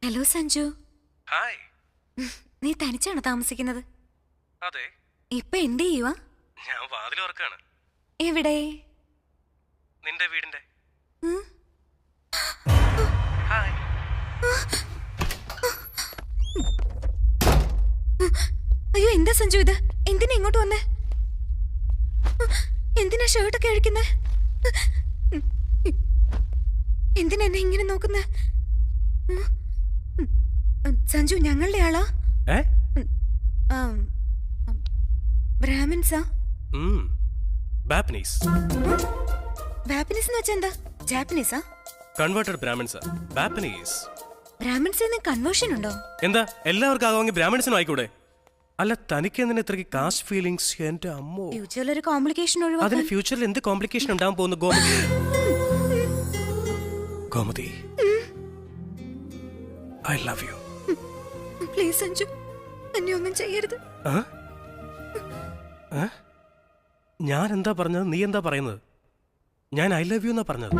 Hello Sanju. Hi. നീ തനിച്ചാണോ താമസിക്കുന്നത്? അതെ. ഇപ്പൊ എന്ത് ചെയ്യുവാ? ഞാൻ വാതിൽ തുറക്കാണ്. എവിടെ? നിന്റെ വീടിന്റെ. ഉം? ഹായ്. അയ്യോ, എന്താ സഞ്ജു ഇത്? എന്തിനാ ഇങ്ങോട്ട് വന്നേ? എന്തിനാ ഷർട്ടൊക്കെ അഴിക്കുന്നേ? എന്തിനാ എന്നെ ഇങ്ങനെ നോക്കുന്നേ? സഞ്ജു, ഞങ്ങളുടെ ആളാ? ബ്രാഹ്മിൻസാ? ബാപ്പനീസ്. ബാപ്പനീസ് എന്ന് വെച്ചാ എന്താ? ജാപ്പനീസാ? കൺവേർട്ടഡ് ബ്രാഹ്മിൻസ്. ബാപ്പനീസ്. ബ്രാഹ്മിൻസിന് കൺവേർഷൻ ഉണ്ടോ? എന്താ എല്ലാവർക്കും ആകുമെങ്കിൽ ബ്രാഹ്മിൻസിനും ആയിക്കൂടെ? അല്ല, തനിക്ക് എന്തിനാ ഇത്രയ്ക്ക് കാസ്റ്റ് ഫീലിങ്സ്? എന്റെ അമ്മോ. ഫ്യൂച്ചറിൽ ഒരു കോംപ്ലിക്കേഷൻ അതിന് ഒഴിവാക്കാൻ. ഫ്യൂച്ചറിൽ എന്ത് കോംപ്ലിക്കേഷൻ ഉണ്ടാവാൻ പോകുന്നു? Gomathi, Gomathi, I love you. Please Sanju, എന്നെ ഒന്നും ചെയ്യരുത്. ഞാൻ എന്താ പറഞ്ഞത്? നീ എന്താ പറയുന്നത്? ഞാൻ ഐ ലവ് യു എന്നാ പറഞ്ഞത്.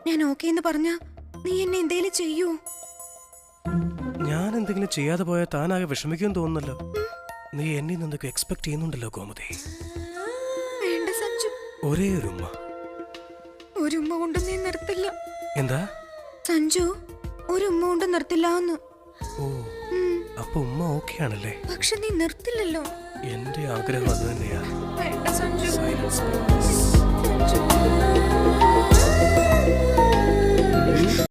ഞാൻ ഓക്കേ എന്ന് പറഞ്ഞാ നീ എന്നെ എന്തേലും ചെയ്യൂ? ഞാൻ എന്തെങ്കിലും ചെയ്യാതെ പോയാൽ താനാകെ വിഷമിക്കുമെന്ന് തോന്നുന്നല്ലോ. നീ എന്നെ എന്തൊക്കെ എക്സ്പെക്ട് ചെയ്യുന്നുണ്ടല്ലോ ഗോമതി. വേണ്ട സഞ്ജു. ഒരേ ഒരു ഉമ്മ. ഒരു ഉമ്മ കൊണ്ട് നീ നിർത്തില്ല. എന്താ സഞ്ജു? ഒരു ഉമ്മ കൊണ്ട് നിർത്തില്ല എന്ന്. ഓ, അപ്പൊ ഉമ്മ ഓക്കെ ആണല്ലേ? പക്ഷെ നീ നിർത്തില്ലല്ലോ. എന്റെ ആഗ്രഹം അത് തന്നെയാ. വേണ്ട സഞ്ജു. Silence. സഞ്ജു.